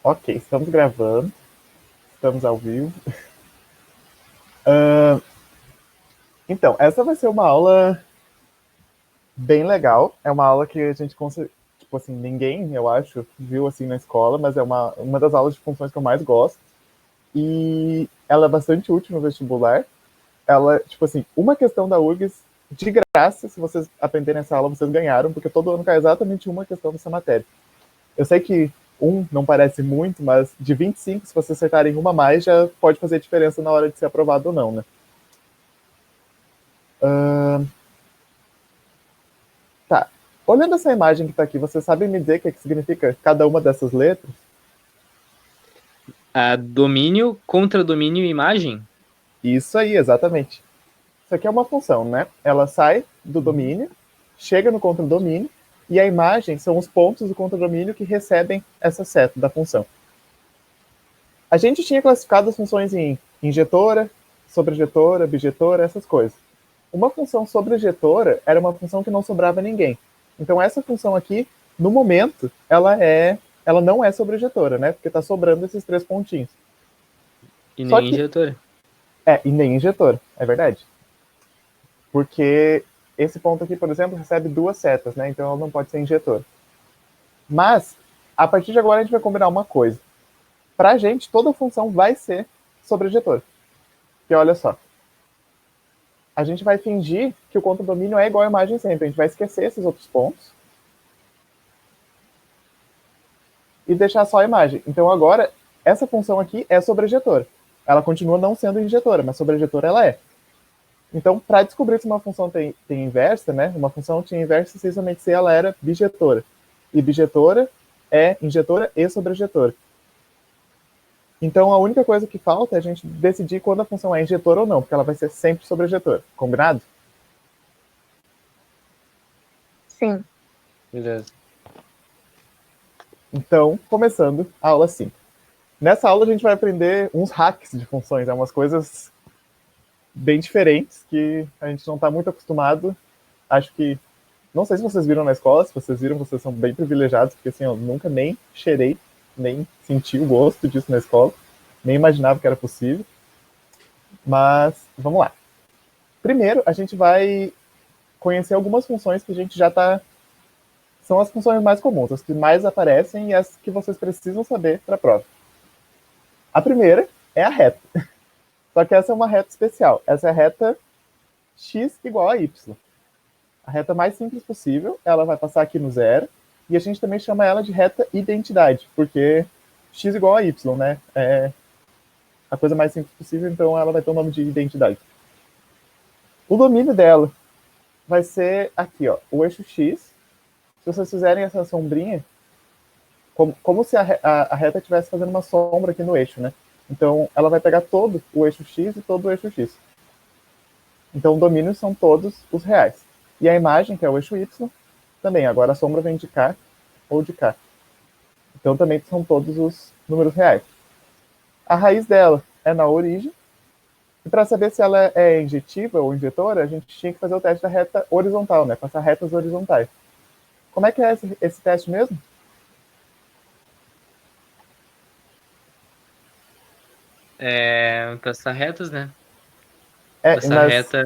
Ok, estamos gravando, estamos ao vivo. Então, essa vai ser uma aula bem legal. É uma aula que a gente consegue, tipo assim, ninguém, eu acho, viu assim na escola, mas é uma das aulas de funções que eu mais gosto. E ela é bastante útil no vestibular. Ela, tipo assim, uma questão da URGS, de graça, se vocês aprenderem essa aula, vocês ganharam, porque todo ano cai exatamente uma questão dessa matéria. Eu sei que não parece muito, mas de 25, se vocês acertarem uma a mais, já pode fazer diferença na hora de ser aprovado ou não, né? Tá. Olhando essa imagem que está aqui, você sabe me dizer o que significa cada uma dessas letras? Domínio, contradomínio e imagem? Isso aí, exatamente. Isso aqui é uma função, né? Ela sai do domínio, chega no contradomínio, e a imagem são os pontos do contradomínio que recebem essa seta da função. A gente tinha classificado as funções em injetora, sobrejetora, bijetora, essas coisas. Uma função sobrejetora era uma função que não sobrava ninguém. Então essa função aqui, no momento, ela não é sobrejetora, né? Porque está sobrando esses 3 pontinhos. E Só nem que injetora. e nem injetora, é verdade. Porque esse ponto aqui, por exemplo, recebe 2 setas, né? Então ela não pode ser injetora. Mas a partir de agora a gente vai combinar uma coisa. Para a gente, toda função vai ser sobrejetora. Porque olha só, a gente vai fingir que o contradomínio é igual à imagem sempre. A gente vai esquecer esses outros pontos e deixar só a imagem. Então agora, essa função aqui é sobrejetora. Ela continua não sendo injetora, mas sobrejetora ela é. Então, para descobrir se uma função tem inversa, né? Uma função tinha inversa essencialmente se ela era bijetora. E bijetora é injetora e sobrejetora. Então, a única coisa que falta é a gente decidir quando a função é injetora ou não, porque ela vai ser sempre sobrejetora. Combinado? Sim. Beleza. Então, começando a aula 5. Nessa aula a gente vai aprender uns hacks de funções, umas coisas bem diferentes que a gente não está muito acostumado. Acho que, não sei se vocês viram na escola, se vocês viram, vocês são bem privilegiados, porque assim, eu nunca nem cheirei, nem senti o gosto disso na escola, nem imaginava que era possível. Mas, vamos lá. Primeiro, a gente vai conhecer algumas funções que a gente já está... São as funções mais comuns, as que mais aparecem e as que vocês precisam saber para a prova. A primeira é a reta. Só que essa é uma reta especial. Essa é a reta x igual a y. A reta mais simples possível, ela vai passar aqui no zero, e a gente também chama ela de reta identidade, porque x igual a y, né? É a coisa mais simples possível, então ela vai ter o nome de identidade. O domínio dela vai ser aqui, ó, o eixo x. Se vocês fizerem essa sombrinha, como se a reta estivesse fazendo uma sombra aqui no eixo, né? Então, ela vai pegar todo o eixo x e todo o eixo x. Então, o domínio são todos os reais. E a imagem, que é o eixo y, também. Agora a sombra vem de cá ou de cá. Então, também são todos os números reais. A raiz dela é na origem. E para saber se ela é injetiva ou injetora, a gente tinha que fazer o teste da reta horizontal, né? Passar retas horizontais. Como é que é esse teste mesmo? Passar retas, né? Mas Reta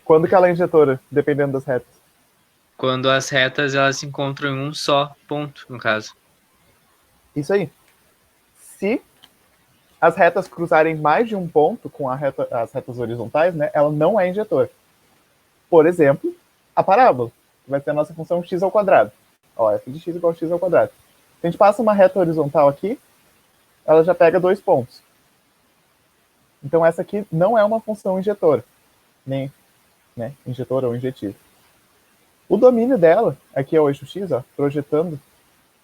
quando que ela é injetora, dependendo das retas? quando as retas elas se encontram em um só ponto, no caso. Isso aí. Se as retas cruzarem mais de um ponto com as retas horizontais, né, ela não é injetora. Por exemplo, a parábola, que vai ser a nossa função x ao quadrado. Ó, f de x igual a x ao quadrado. Se a gente passa uma reta horizontal aqui, ela já pega 2 pontos. Então essa aqui não é uma função injetora, nem injetora ou injetiva. O domínio dela, aqui é o eixo x, ó, projetando,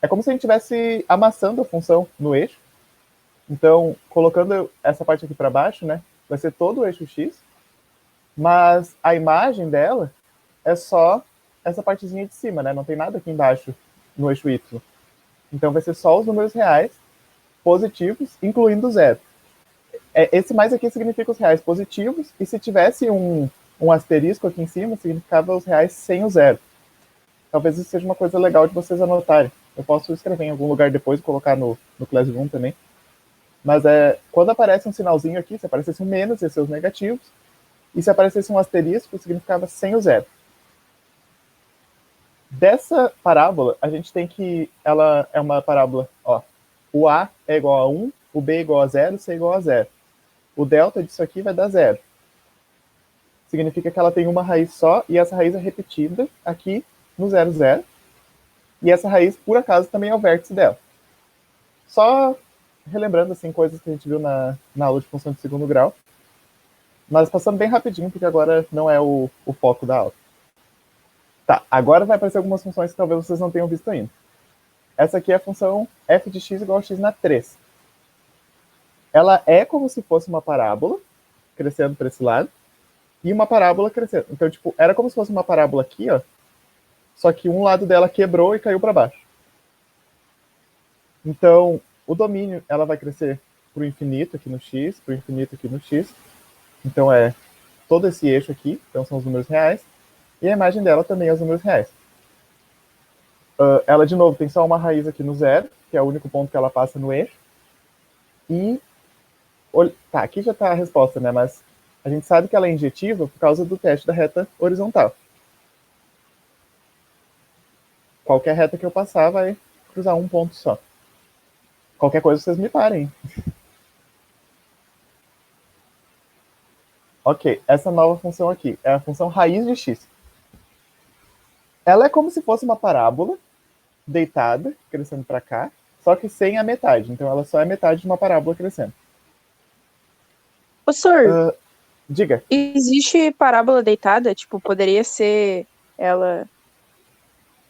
é como se a gente estivesse amassando a função no eixo. Então, colocando essa parte aqui para baixo, né, vai ser todo o eixo x, mas a imagem dela é só essa partezinha de cima, né? Não tem nada aqui embaixo no eixo y. Então vai ser só os números reais positivos, incluindo o zero. Esse mais aqui significa os reais positivos, e se tivesse um asterisco aqui em cima, significava os reais sem o zero. Talvez isso seja uma coisa legal de vocês anotarem. Eu posso escrever em algum lugar depois e colocar no Classroom também. Mas quando aparece um sinalzinho aqui, se aparecesse um menos, ia ser os negativos. E se aparecesse um asterisco, significava sem o zero. Dessa parábola, a gente tem que... Ela é uma parábola, ó. O A é igual a 1, o B é igual a 0, o C é igual a 0. O delta disso aqui vai dar 0. Significa que ela tem uma raiz só, e essa raiz é repetida aqui no 0, 0. E essa raiz, por acaso, também é o vértice dela. Só relembrando assim, coisas que a gente viu na aula de função de segundo grau. Mas passando bem rapidinho, porque agora não é o foco da aula. Tá, agora vai aparecer algumas funções que talvez vocês não tenham visto ainda. Essa aqui é a função f de x igual a x na 3. Ela é como se fosse uma parábola, crescendo para esse lado, e uma parábola crescendo. Então, tipo, era como se fosse uma parábola aqui, ó, só que um lado dela quebrou e caiu para baixo. Então, o domínio, ela vai crescer para o infinito aqui no x, para o infinito aqui no x. Então, é todo esse eixo aqui, então são os números reais. E a imagem dela também é os números reais. Ela, de novo, tem só uma raiz aqui no zero, que é o único ponto que ela passa no eixo. E, tá, aqui já está a resposta, né? Mas a gente sabe que ela é injetiva por causa do teste da reta horizontal. Qualquer reta que eu passar vai cruzar um ponto só. Qualquer coisa vocês me parem. Ok, essa nova função aqui é a função raiz de x. Ela é como se fosse uma parábola deitada, crescendo para cá, só que sem a metade. Então ela só é metade de uma parábola crescendo. Professor, diga. Existe parábola deitada? Tipo, poderia ser ela...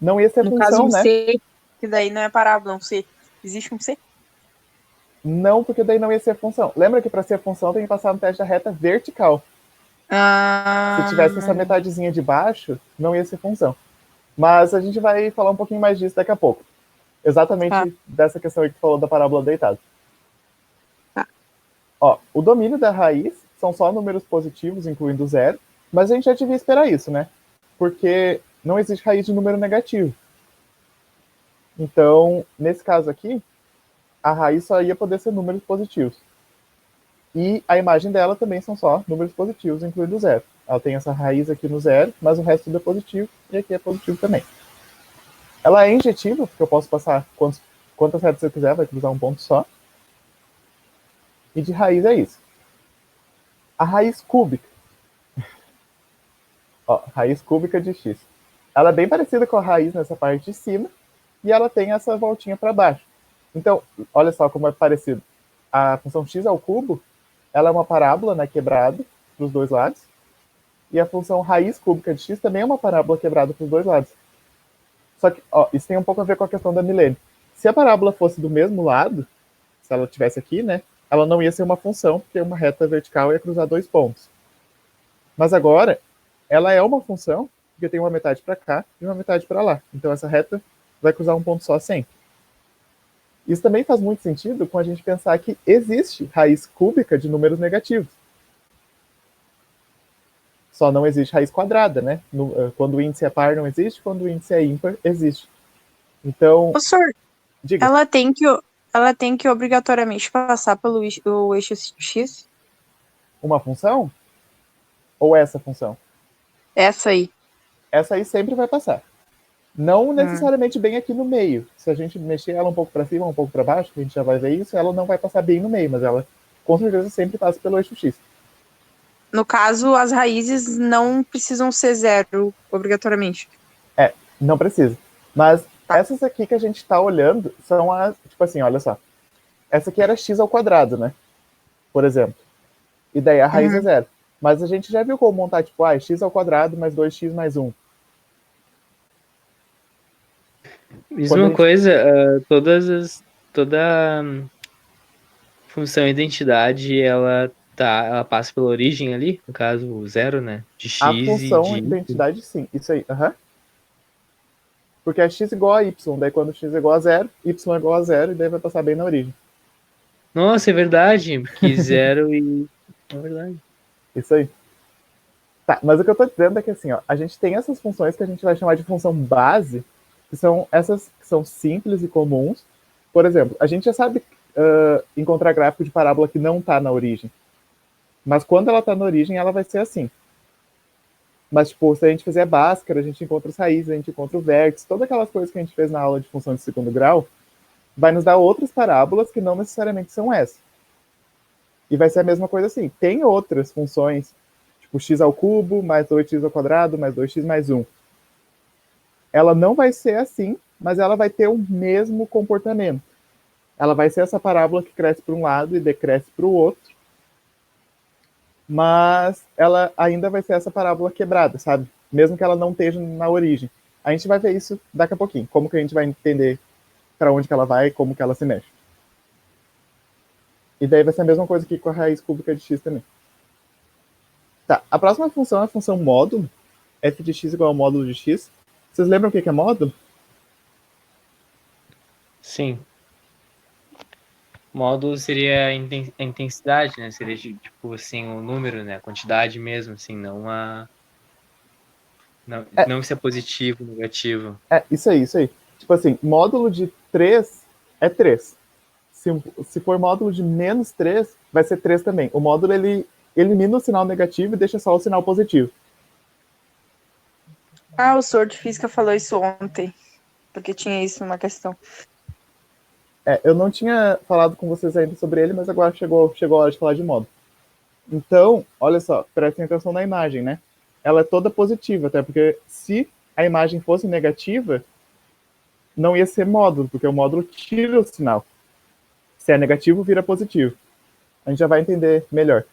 Não ia ser no função, caso, um né? C, que daí não é parábola, um C. Existe um C? Não, porque daí não ia ser função. Lembra que para ser função tem que passar no teste da reta vertical. Se tivesse essa metadezinha de baixo, não ia ser função. Mas a gente vai falar um pouquinho mais disso daqui a pouco. Exatamente dessa questão aí que tu falou da parábola deitada. Ó, o domínio da raiz são só números positivos, incluindo zero, mas a gente já devia esperar isso, né? Porque não existe raiz de número negativo. Então, nesse caso aqui, a raiz só ia poder ser números positivos. E a imagem dela também são só números positivos, incluindo zero. Ela tem essa raiz aqui no zero, mas o resto tudo é positivo, e aqui é positivo também. Ela é injetiva, porque eu posso passar quantas retas eu quiser, vai cruzar um ponto só. E de raiz é isso. A raiz cúbica. Ó, raiz cúbica de x. Ela é bem parecida com a raiz nessa parte de cima, e ela tem essa voltinha para baixo. Então, olha só como é parecido. A função x ao cubo, ela é uma parábola, né, quebrada para os dois lados. E a função raiz cúbica de x também é uma parábola quebrada para os dois lados. Só que, ó, isso tem um pouco a ver com a questão da milênio. Se a parábola fosse do mesmo lado, se ela estivesse aqui, né, ela não ia ser uma função, porque uma reta vertical ia cruzar dois pontos. Mas agora, ela é uma função, porque tem uma metade para cá e uma metade para lá. Então essa reta vai cruzar um ponto só sempre. Isso também faz muito sentido com a gente pensar que existe raiz cúbica de números negativos. Só não existe raiz quadrada, né? Quando o índice é par não existe, quando o índice é ímpar, existe. Então, professor, diga. ela tem que obrigatoriamente passar pelo o eixo x? Uma função? Ou essa função? Essa aí. Essa aí sempre vai passar. Não necessariamente bem aqui no meio. Se a gente mexer ela um pouco para cima, um pouco para baixo, que a gente já vai ver isso, ela não vai passar bem no meio, mas ela com certeza sempre passa pelo eixo x. No caso, as raízes não precisam ser zero, obrigatoriamente. Não precisa. Mas essas aqui que a gente está olhando são as, tipo assim, olha só. Essa aqui era x ao quadrado, né? Por exemplo. E daí a raiz é zero. Mas a gente já viu como montar, tipo, x ao quadrado mais 2x mais 1. Mesma coisa, toda função identidade, ela passa pela origem ali, no caso, o zero, né? De x A e função de identidade, sim. Isso aí, Porque é x igual a y. Daí quando x é igual a zero, y é igual a zero, e daí vai passar bem na origem. Nossa, é verdade, porque zero e... É verdade. Isso aí. Tá, mas o que eu tô dizendo é que assim, ó, a gente tem essas funções que a gente vai chamar de função base, que são essas que são simples e comuns. Por exemplo, a gente já sabe encontrar gráfico de parábola que não está na origem. Mas quando ela está na origem, ela vai ser assim. Mas, tipo, se a gente fizer Bhaskara, a gente encontra os raízes, a gente encontra o vértice, todas aquelas coisas que a gente fez na aula de função de segundo grau, vai nos dar outras parábolas que não necessariamente são essa. E vai ser a mesma coisa assim. Tem outras funções, tipo x ao cubo, mais 2x ao quadrado, mais 2x mais 1. Ela não vai ser assim, mas ela vai ter o mesmo comportamento. Ela vai ser essa parábola que cresce para um lado e decresce para o outro, mas ela ainda vai ser essa parábola quebrada, sabe? Mesmo que ela não esteja na origem. A gente vai ver isso daqui a pouquinho, como que a gente vai entender para onde que ela vai e como que ela se mexe. E daí vai ser a mesma coisa aqui com a raiz cúbica de x também. Tá, a próxima função é a função módulo, f de x igual ao módulo de x. Vocês lembram o que é módulo? Sim. Módulo seria a intensidade, né? Seria tipo assim, o número, né? A quantidade mesmo, assim, não a. Não se é positivo, negativo. Isso aí, isso aí. Tipo assim, módulo de 3 é 3. Se for módulo de menos 3, vai ser 3 também. O módulo, ele elimina o sinal negativo e deixa só o sinal positivo. Ah, o senhor de física falou isso ontem, porque tinha isso numa questão. Eu não tinha falado com vocês ainda sobre ele, mas agora chegou a hora de falar de módulo. Então, olha só, prestem atenção na imagem, né? Ela é toda positiva, até porque se a imagem fosse negativa, não ia ser módulo, porque o módulo tira o sinal. Se é negativo, vira positivo. A gente já vai entender melhor.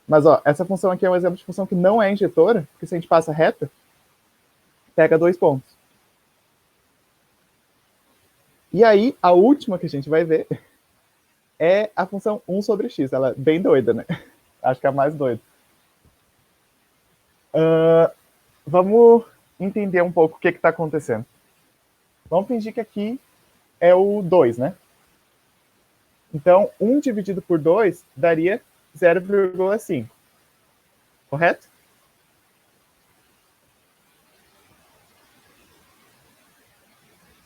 Mas, ó, essa função aqui é um exemplo de função que não é injetora, porque se a gente passa reta, pega 2 pontos. E aí, a última que a gente vai ver é a função 1 sobre x. Ela é bem doida, né? Acho que é a mais doida. Vamos entender um pouco o que está acontecendo. Vamos fingir que aqui é o 2, né? Então, 1 dividido por 2 daria 0,5. Correto?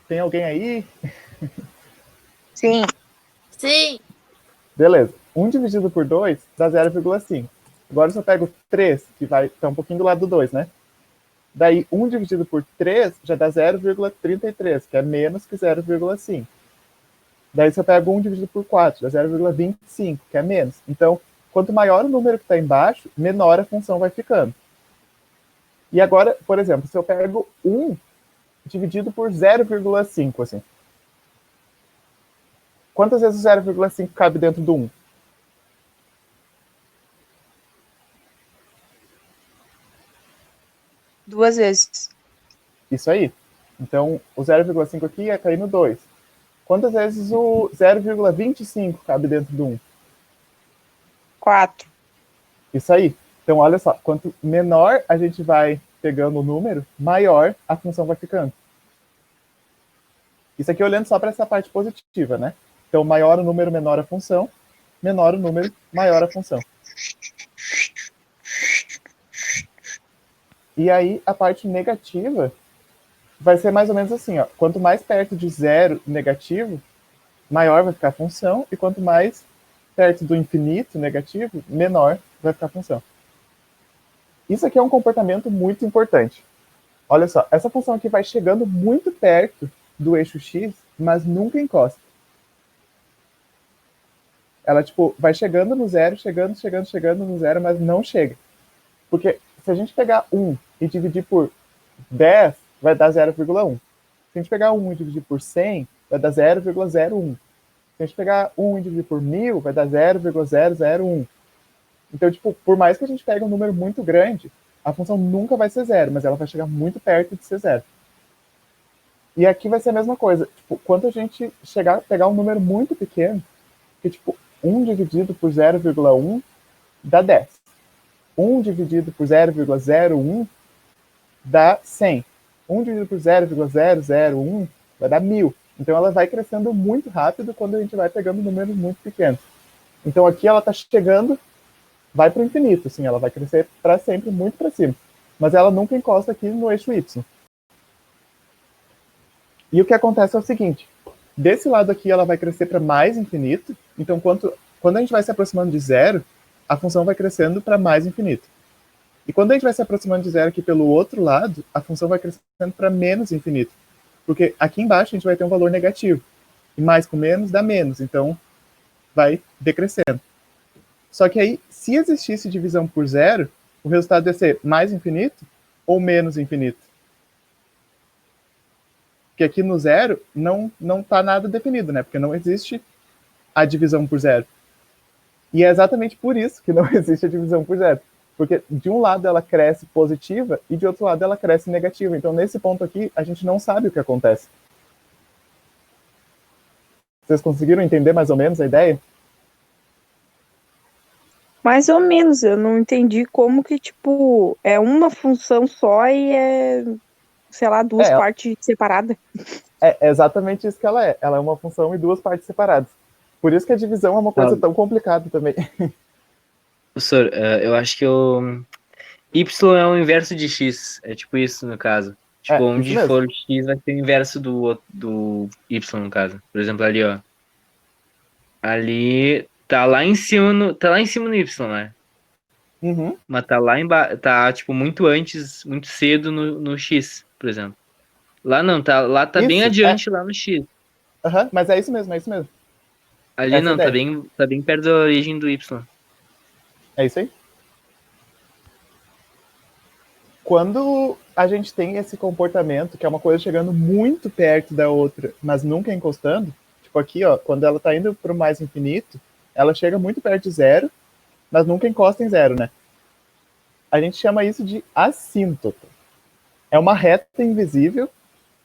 Tem alguém aí? Sim. Sim. Beleza. 1 dividido por 2 dá 0,5. Agora eu só pego 3, que vai estar um pouquinho do lado do 2, né? Daí, 1 dividido por 3 já dá 0,33, que é menos que 0,5. Daí você pega 1 dividido por 4, dá 0,25, que é menos. Então, quanto maior o número que está embaixo, menor a função vai ficando. E agora, por exemplo, se eu pego 1 dividido por 0,5, assim. Quantas vezes o 0,5 cabe dentro do 1? Duas vezes. Isso aí. Então, o 0,5 aqui ia cair no 2. Quantas vezes o 0,25 cabe dentro do 1? 4. Isso aí. Então, olha só. Quanto menor a gente vai pegando o número, maior a função vai ficando. Isso aqui olhando só para essa parte positiva, né? Então, maior o número, menor a função. Menor o número, maior a função. E aí, a parte negativa vai ser mais ou menos assim, ó. Quanto mais perto de zero negativo, maior vai ficar a função, e quanto mais perto do infinito negativo, menor vai ficar a função. Isso aqui é um comportamento muito importante. Olha só, essa função aqui vai chegando muito perto do eixo x, mas nunca encosta. Ela, tipo, vai chegando no zero, chegando no zero, mas não chega. Porque se a gente pegar 1 e dividir por 10, vai dar 0,1. Se a gente pegar 1 e dividir por 100, vai dar 0,01. Se a gente pegar 1 e dividir por 1000, vai dar 0,001. Então, tipo, por mais que a gente pegue um número muito grande, a função nunca vai ser zero, mas ela vai chegar muito perto de ser zero. E aqui vai ser a mesma coisa. Tipo, quando a gente pegar um número muito pequeno, que tipo, 1 dividido por 0,1 dá 10. 1 dividido por 0,01 dá 100. 1 dividido por 0,001 vai dar 1000. Então ela vai crescendo muito rápido quando a gente vai pegando números muito pequenos. Então aqui ela está chegando, vai para o infinito, assim, ela vai crescer para sempre, muito para cima. Mas ela nunca encosta aqui no eixo y. E o que acontece é o seguinte, desse lado aqui ela vai crescer para mais infinito, então quando a gente vai se aproximando de zero, a função vai crescendo para mais infinito. E quando a gente vai se aproximando de zero aqui pelo outro lado, a função vai crescendo para menos infinito. Porque aqui embaixo a gente vai ter um valor negativo. E mais com menos dá menos, então vai decrescendo. Só que aí, se existisse divisão por zero, o resultado ia ser mais infinito ou menos infinito. Porque aqui no zero não está nada definido, né? Porque não existe a divisão por zero. E é exatamente por isso que não existe a divisão por zero. Porque de um lado ela cresce positiva e de outro lado ela cresce negativa. Então, nesse ponto aqui, a gente não sabe o que acontece. Vocês conseguiram entender mais ou menos a ideia? Mais ou menos, eu não entendi como que, tipo, é uma função só e é, sei lá, duas partes separadas. É exatamente isso que ela é. Ela é uma função e duas partes separadas. Por isso que a divisão é uma coisa tão complicada também. Professor, eu acho que o Y é o inverso de X. É tipo isso, no caso. Tipo, onde for o X vai ser o inverso do Y, no caso. Por exemplo, ali, ó. Ali tá lá em cima no Y, né? Uhum. Mas tá lá embaixo, tá tipo muito antes, muito cedo no X, por exemplo. Lá não, lá tá bem adiante lá no X. Uhum, mas é isso mesmo, é isso mesmo. Ali Essa não, ideia. tá bem perto da origem do Y. É isso aí. Quando a gente tem esse comportamento, que é uma coisa chegando muito perto da outra, mas nunca encostando, tipo aqui, ó, quando ela tá indo pro mais infinito, ela chega muito perto de zero, mas nunca encosta em zero, né? A gente chama isso de assíntota. É uma reta invisível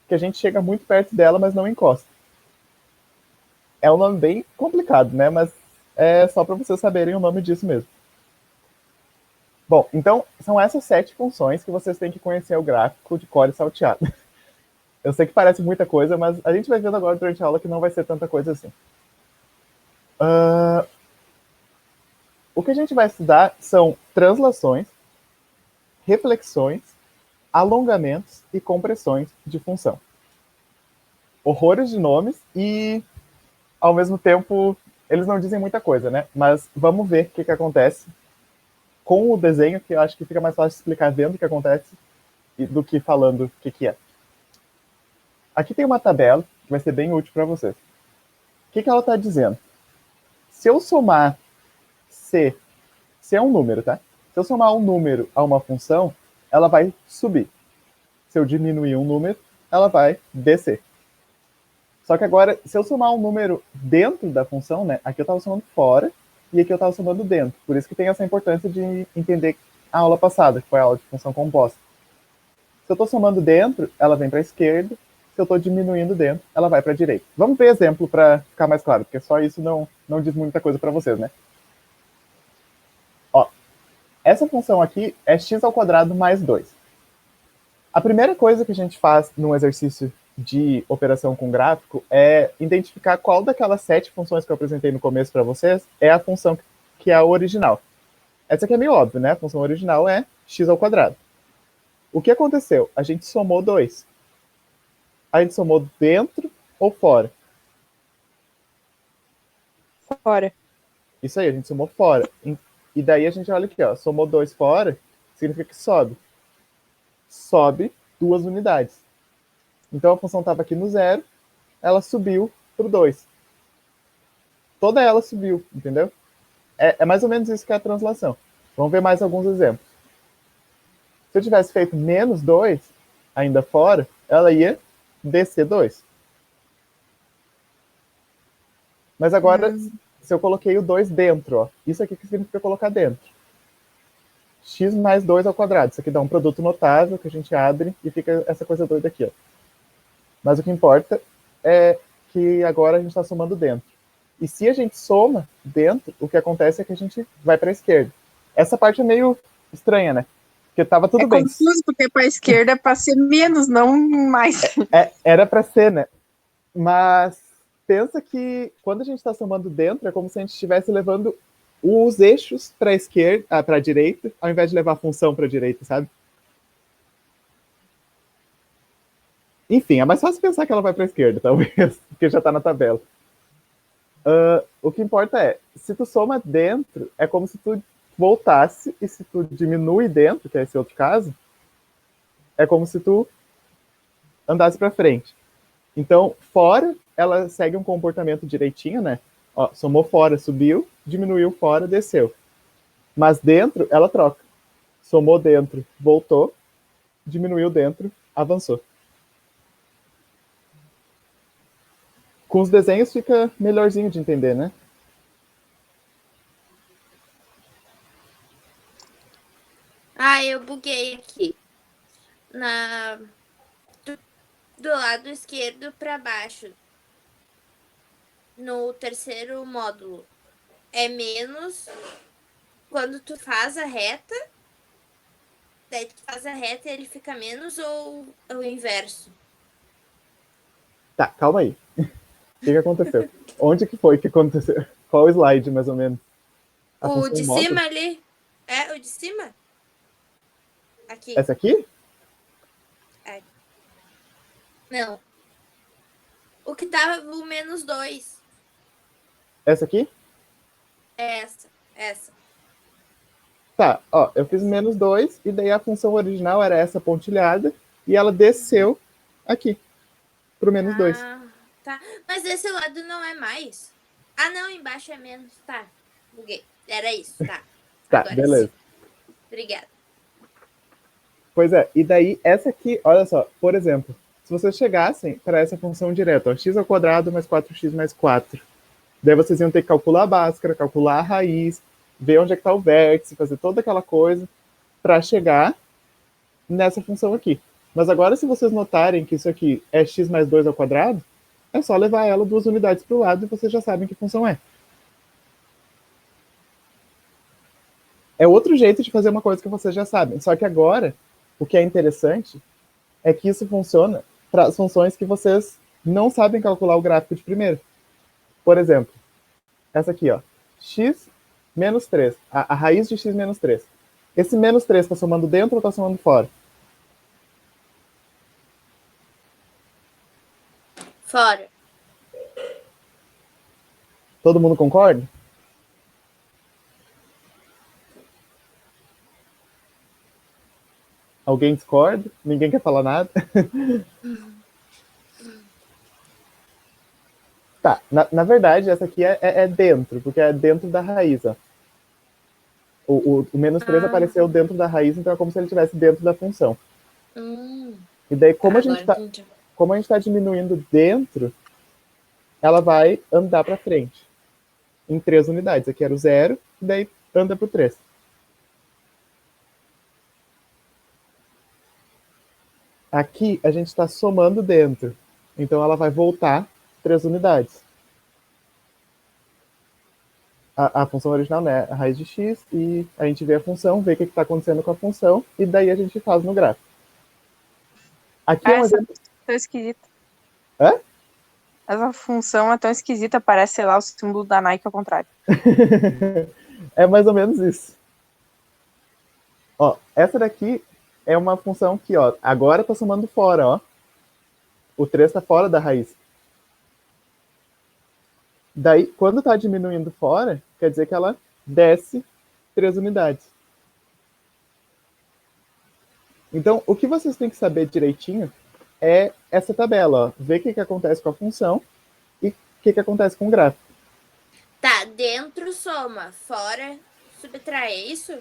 que a gente chega muito perto dela, mas não encosta. É um nome bem complicado, né? Mas é só para vocês saberem o nome disso mesmo. Bom, então são essas 7 funções que vocês têm que conhecer o gráfico de cor e salteado. Eu sei que parece muita coisa, mas a gente vai vendo agora durante a aula que não vai ser tanta coisa assim. O que a gente vai estudar são translações, reflexões, alongamentos e compressões de função. Horrores de nomes e, ao mesmo tempo, eles não dizem muita coisa, né? Mas vamos ver o que acontece com o desenho, que eu acho que fica mais fácil de explicar vendo o que acontece do que falando o que é. Aqui tem uma tabela que vai ser bem útil para vocês. O que ela está dizendo? Se eu somar C é um número, tá? Se eu somar um número a uma função, ela vai subir. Se eu diminuir um número, ela vai descer. Só que agora, se eu somar um número dentro da função, né? Aqui eu estava somando fora e aqui eu estava somando dentro. Por isso que tem essa importância de entender a aula passada, que foi a aula de função composta. Se eu estou somando dentro, ela vem para a esquerda. Se eu estou diminuindo dentro, ela vai para a direita. Vamos ver exemplo para ficar mais claro, porque só isso não diz muita coisa para vocês, né? Ó, essa função aqui é x² mais 2. A primeira coisa que a gente faz num exercício de operação com gráfico é identificar qual daquelas 7 funções que eu apresentei no começo para vocês é a função que é a original. Essa aqui é meio óbvio, né? A função original é x². O que aconteceu? A gente somou 2. A gente somou dentro ou fora? Fora. Isso aí, a gente somou fora. E daí a gente olha aqui, ó, somou 2 fora, significa que sobe. Sobe 2 unidades. Então a função estava aqui no 0, ela subiu para o 2. Toda ela subiu, entendeu? É mais ou menos isso que é a translação. Vamos ver mais alguns exemplos. Se eu tivesse feito menos 2, ainda fora, ela ia descer 2. Mas agora, se eu coloquei o 2 dentro, ó, isso aqui que significa colocar dentro. X mais 2². Isso aqui dá um produto notável que a gente abre e fica essa coisa doida aqui, ó. Mas o que importa é que agora a gente está somando dentro. E se a gente soma dentro, o que acontece é que a gente vai para a esquerda. Essa parte é meio estranha, né? Porque estava tudo bem. É confuso, porque para a esquerda é para ser menos, não mais. Era para ser, né? Mas pensa que quando a gente está somando dentro, é como se a gente estivesse levando os eixos para a esquerda, para a direita, ao invés de levar a função para a direita, sabe? Enfim, é mais fácil pensar que ela vai para a esquerda, talvez, porque já está na tabela. O que importa é, se tu soma dentro, é como se tu voltasse, e se tu diminui dentro, que é esse outro caso, é como se tu andasse para frente. Então, fora, ela segue um comportamento direitinho, né? Ó, somou fora, subiu, diminuiu fora, desceu. Mas dentro, ela troca. Somou dentro, voltou, diminuiu dentro, avançou. Com os desenhos fica melhorzinho de entender, né? Eu buguei aqui. Do lado esquerdo para baixo. No terceiro módulo. É menos quando tu faz a reta. Daí tu faz a reta e ele fica menos ou o inverso? Tá, calma aí. O que aconteceu? Onde que foi que aconteceu? Qual slide, mais ou menos? O de cima ali? É, o de cima? Aqui. Essa aqui? Não. O que tava o -2. Essa aqui? É essa. Tá, ó, eu fiz -2 e daí a função original era essa pontilhada e ela desceu aqui pro -2. Tá. Mas esse lado não é mais. Ah, não, embaixo é menos. Tá. Buguei. Era isso, tá. Tá, agora beleza. Sim. Obrigada. Pois é, e daí essa aqui, olha só, por exemplo, se vocês chegassem para essa função direta, ó, x ao quadrado mais 4x mais 4, daí vocês iam ter que calcular a báscara, calcular a raiz, ver onde é que está o vértice, fazer toda aquela coisa para chegar nessa função aqui. Mas agora, se vocês notarem que isso aqui é x mais 2 ao quadrado, é só levar ela 2 unidades para o lado e vocês já sabem que função é. É outro jeito de fazer uma coisa que vocês já sabem. Só que agora, o que é interessante é que isso funciona para as funções que vocês não sabem calcular o gráfico de primeiro. Por exemplo, essa aqui, ó, x menos 3, a raiz de x menos 3. Esse menos 3 está somando dentro ou está somando fora? Fora. Todo mundo concorda? Alguém discorda? Ninguém quer falar nada? Tá, na verdade, essa aqui é dentro, porque é dentro da raiz, ó. O menos 3 apareceu dentro da raiz, então é como se ele estivesse dentro da função. E daí, como a gente está diminuindo dentro, ela vai andar para frente. Em 3 unidades. Aqui era o 0, e daí anda para o 3. Aqui a gente está somando dentro. Então ela vai voltar 3 unidades. A função original, né? A raiz de x, e a gente vê a função, vê o que está acontecendo com a função, e daí a gente faz no gráfico. Aqui é um exemplo. Tão esquisita. Hã? Essa função é tão esquisita, parece, sei lá, o símbolo da Nike ao contrário. É mais ou menos isso. Ó, essa daqui é uma função que, ó, agora está somando fora, ó. O 3 está fora da raiz. Daí, quando está diminuindo fora, quer dizer que ela desce 3 unidades. Então, o que vocês têm que saber direitinho é essa tabela, ó. Ver o que acontece com a função e o que acontece com o gráfico. Tá, dentro soma, fora subtrai, é isso?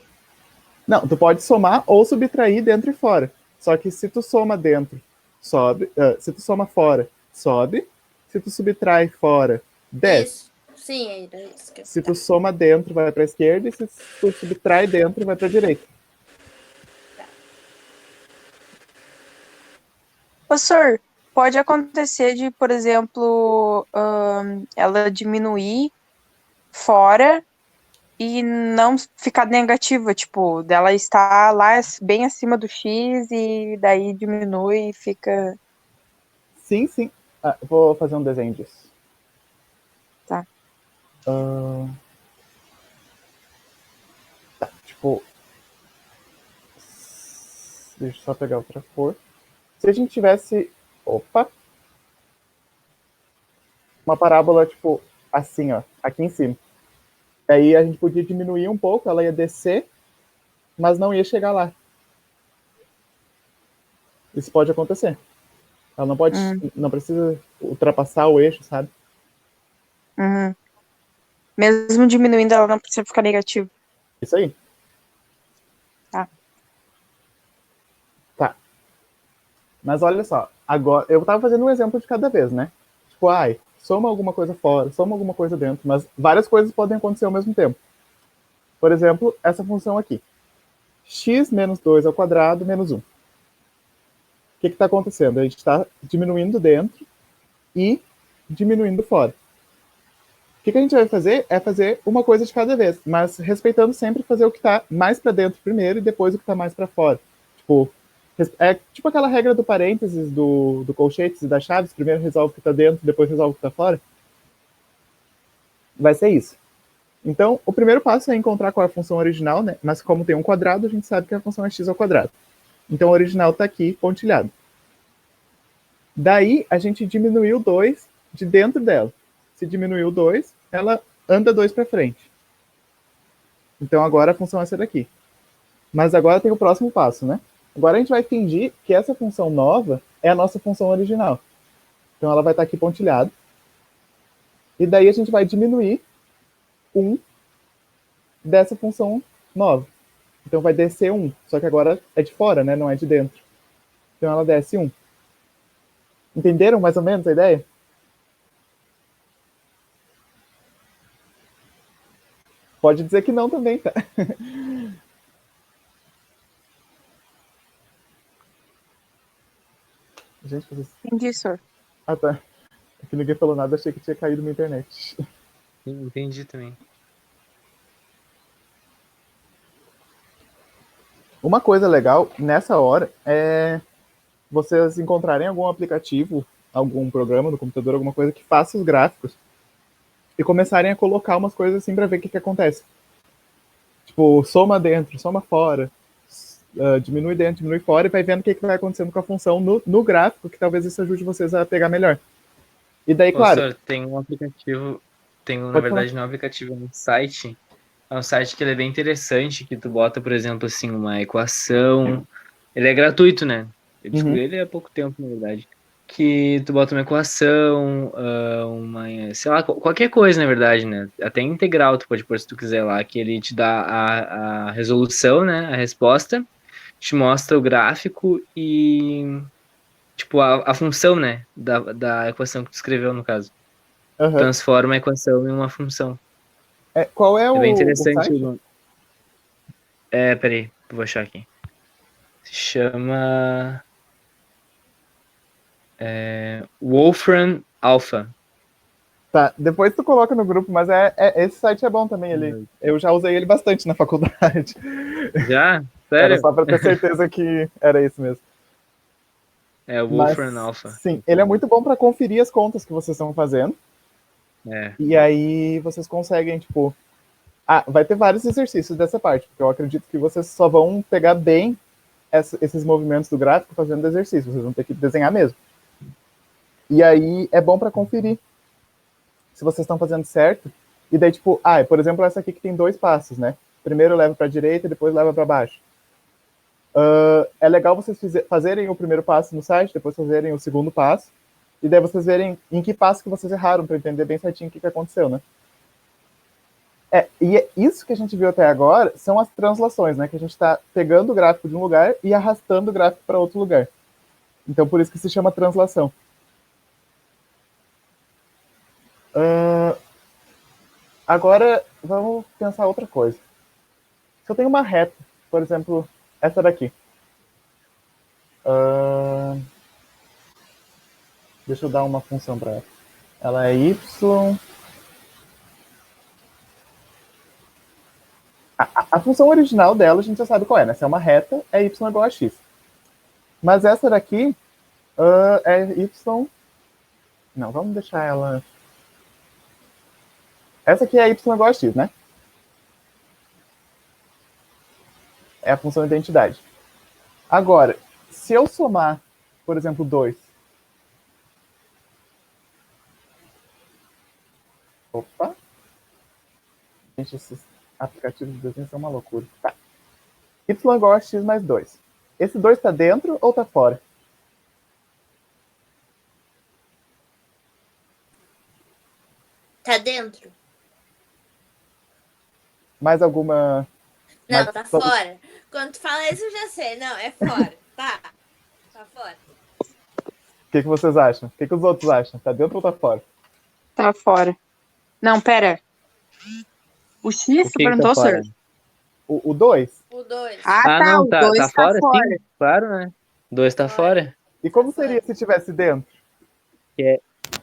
Não, tu pode somar ou subtrair dentro e fora. Só que se tu soma dentro, sobe. Se tu soma fora, sobe. Se tu subtrai fora, desce. Isso. Sim, era isso que eu Se tu soma dentro, vai para a esquerda. E se tu subtrai dentro, vai para a direita. Professor, pode acontecer de, por exemplo, ela diminuir fora e não ficar negativa, tipo, dela estar lá bem acima do X e daí diminui e fica. Sim, sim. Vou fazer um desenho disso. Tá. Tá, tipo. Deixa eu só pegar outra cor. Se a gente tivesse Opa! Uma parábola, tipo, assim, ó, aqui em cima. E aí a gente podia diminuir um pouco, ela ia descer, mas não ia chegar lá. Isso pode acontecer. Ela não pode, não precisa ultrapassar o eixo, sabe? Uhum. Mesmo diminuindo, ela não precisa ficar negativa. Isso aí. Tá. Tá. Mas olha só, agora eu tava fazendo um exemplo de cada vez, né? Tipo, soma alguma coisa fora, soma alguma coisa dentro, mas várias coisas podem acontecer ao mesmo tempo. Por exemplo, essa função aqui. X menos 2 ao quadrado menos 1. O que está acontecendo? A gente está diminuindo dentro e diminuindo fora. O que a gente vai fazer é fazer uma coisa de cada vez, mas respeitando sempre fazer o que está mais para dentro primeiro e depois o que está mais para fora. Tipo, é tipo aquela regra do parênteses, do colchetes e das chaves, primeiro resolve o que está dentro, depois resolve o que está fora. Vai ser isso. Então, o primeiro passo é encontrar qual é a função original, né? Mas como tem um quadrado, a gente sabe que a função é x ao quadrado. Então, o original está aqui, pontilhado. Daí, a gente diminuiu 2 de dentro dela. Se diminuiu 2, ela anda 2 para frente. Então, agora a função é essa daqui. Mas agora tem o próximo passo, né? Agora a gente vai fingir que essa função nova é a nossa função original. Então, ela vai estar aqui pontilhada. E daí, a gente vai diminuir 1 dessa função nova. Então, vai descer 1. Só que agora é de fora, né? Não é de dentro. Então, ela desce 1. Entenderam mais ou menos a ideia? Pode dizer que não também, tá? Gente, vocês... Entendi, senhor. Ah, tá. Aqui ninguém falou nada, achei que tinha caído minha internet. Entendi também. Uma coisa legal nessa hora é vocês encontrarem algum aplicativo, algum programa no computador, alguma coisa que faça os gráficos e começarem a colocar umas coisas assim para ver o que acontece. Tipo, soma dentro, soma fora, diminui dentro, diminui fora e vai vendo o que vai acontecendo com a função no gráfico, que talvez isso ajude vocês a pegar melhor. E daí, claro... Senhor, tem um aplicativo, na Pode verdade falar. não é um aplicativo, é um site. É um site que ele é bem interessante, que tu bota, por exemplo, assim, uma equação. Ele é gratuito, né? Eu descobri ele há pouco tempo, na verdade. Que tu bota uma equação, sei lá, qualquer coisa, na verdade, né? Até integral tu pode pôr se tu quiser lá, que ele te dá a resolução, né? A resposta, te mostra o gráfico e, tipo, a função, né? Da equação que tu escreveu, no caso. Uhum. Transforma a equação em uma função. Qual é É bem o interessante. site? Peraí, vou achar aqui. Se chama Wolfram Alpha. Tá, depois tu coloca no grupo, mas esse site é bom também. Eu já usei ele bastante na faculdade. Já? Era Sério? só pra ter certeza que era isso mesmo. É o Mas, Wolfram Alpha. sim, ele é muito bom pra conferir as contas que vocês estão fazendo. É. E aí vocês conseguem, tipo... vai ter vários exercícios dessa parte, porque eu acredito que vocês só vão pegar bem esses movimentos do gráfico fazendo exercício. Vocês vão ter que desenhar mesmo. E aí é bom pra conferir se vocês estão fazendo certo. E daí, tipo, por exemplo, essa aqui que tem 2 passos, né? Primeiro leva para a direita e depois leva para baixo. É legal vocês fazerem o primeiro passo no site, depois fazerem o segundo passo, e daí vocês verem em que passo que vocês erraram, para entender bem certinho o que aconteceu, né? E isso que a gente viu até agora são as translações, né? Que a gente está pegando o gráfico de um lugar e arrastando o gráfico para outro lugar. Então, por isso que se chama translação. Agora, vamos pensar outra coisa. Se eu tenho uma reta, por exemplo, essa daqui. Deixa eu dar uma função para ela. Ela é y. A função original dela a gente já sabe qual é, né? Se é uma reta, é y igual a x. Mas essa daqui é y... Não, vamos deixar ela... Essa aqui é y igual a x, né? É a função identidade. Agora, se eu somar, por exemplo, 2 Opa. Gente, esses aplicativos de desenho são uma loucura. Tá. Y igual a x mais 2. Esse 2 está dentro ou está fora? Tá dentro? Mais alguma... Não, tá fora. Quando tu fala isso, eu já sei. Não, é fora. Tá. Tá fora. O que vocês acham? O que os outros acham? Tá dentro ou tá fora? Tá fora. Não, pera. O X, tu perguntou, senhor? O 2. O 2. Ah, tá. não, O 2 tá fora. Sim, claro, né? 2 tá fora. E como seria se tivesse dentro?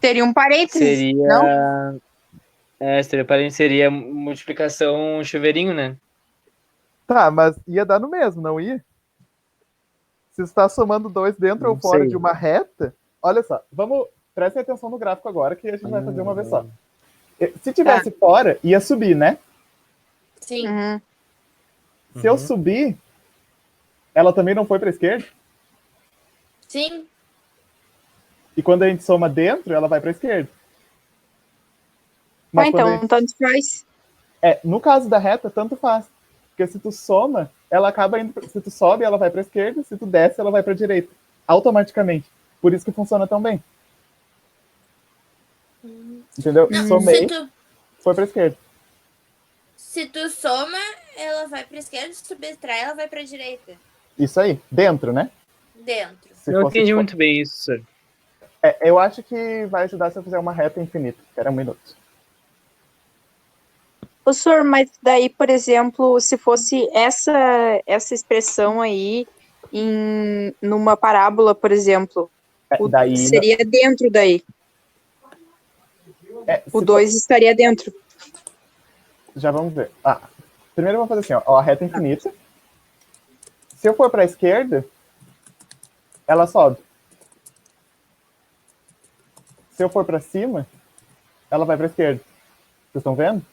Teria um parênteses, não? Seria multiplicação chuveirinho, né? Tá, mas ia dar no mesmo, não ia? Se você está somando 2 dentro ou fora de uma reta, olha só, prestem atenção no gráfico agora que a gente vai fazer uma vez só. Se tivesse fora, ia subir, né? Sim. Uhum. Se eu subir, ela também não foi para a esquerda? Sim. E quando a gente soma dentro, ela vai para a esquerda. Mas então, tanto faz. No caso da reta, tanto faz. Porque se tu soma, ela acaba indo. Se tu sobe, ela vai para a esquerda. Se tu desce, ela vai para a direita. Automaticamente. Por isso que funciona tão bem. Entendeu? Não, Somei, foi para a esquerda. Se tu soma, ela vai para esquerda. Se tu subtrai, ela vai para direita. Isso aí. Dentro, né? Dentro. Eu entendi muito bem isso, senhor. Eu acho que vai ajudar se eu fizer uma reta infinita. Espera um minuto. Ô, senhor, mas daí, por exemplo, se fosse essa expressão aí numa parábola, por exemplo, seria dentro daí. O 2 estaria dentro. Já vamos ver. Primeiro vamos fazer assim, ó, a reta infinita. Se eu for para a esquerda, ela sobe. Se eu for para cima, ela vai para a esquerda. Vocês estão vendo?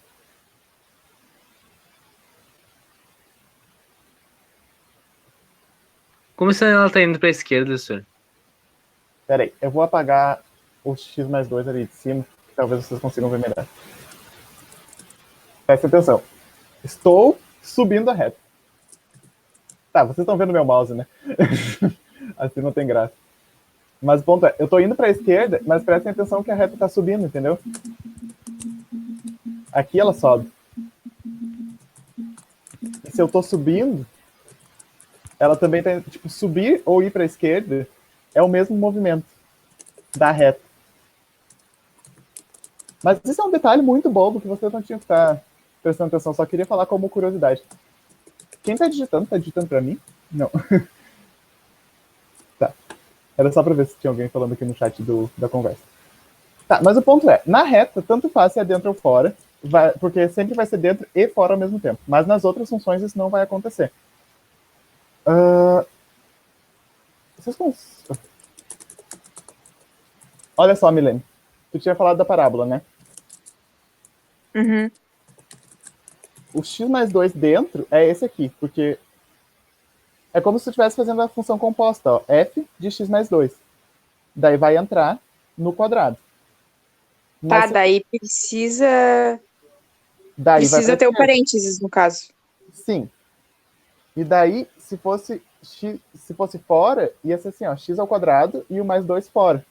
Como se ela tá indo para a esquerda, senhor? Pera aí, eu vou apagar o x mais 2 ali de cima, que talvez vocês consigam ver melhor. Presta atenção. Estou subindo a reta. Tá, vocês estão vendo meu mouse, né? Assim não tem graça. Mas o ponto é, eu estou indo para a esquerda, mas prestem atenção que a reta está subindo, entendeu? Aqui ela sobe. E se eu estou subindo, ela também tem, tipo, subir ou ir para a esquerda é o mesmo movimento da reta. Mas isso é um detalhe muito bobo que vocês não tinham que estar prestando atenção. Só queria falar como curiosidade. Quem está digitando? Está digitando para mim? Não. Tá. Era só para ver se tinha alguém falando aqui no chat da conversa. Tá, mas o ponto é, na reta, tanto faz se é dentro ou fora, porque sempre vai ser dentro e fora ao mesmo tempo. Mas nas outras funções isso não vai acontecer. Olha só, Milene. Tu tinha falado da parábola, né? Uhum. O x mais 2 dentro é esse aqui, porque é como se tu estivesse fazendo a função composta, ó, f de x mais 2. Daí vai entrar no quadrado. Mas daí precisa ter o parênteses, no caso. Sim. E daí, se fosse fora, ia ser assim, ó, x ao quadrado e o mais 2 fora.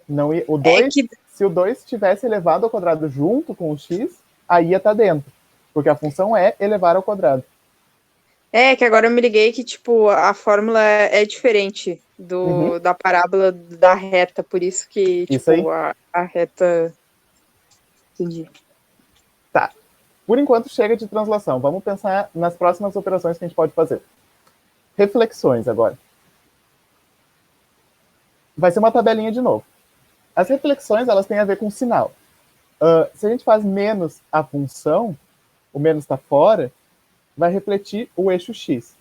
Não ia, se o 2 tivesse elevado ao quadrado junto com o x, aí ia estar dentro. Porque a função é elevar ao quadrado. Que agora eu me liguei que, tipo, a fórmula é diferente da parábola da reta, por isso que, isso tipo, a reta... Entendi. Tá. Por enquanto, chega de translação. Vamos pensar nas próximas operações que a gente pode fazer. Reflexões agora. Vai ser uma tabelinha de novo. As reflexões, elas têm a ver com sinal. Se a gente faz menos a função, o menos está fora, vai refletir o eixo x.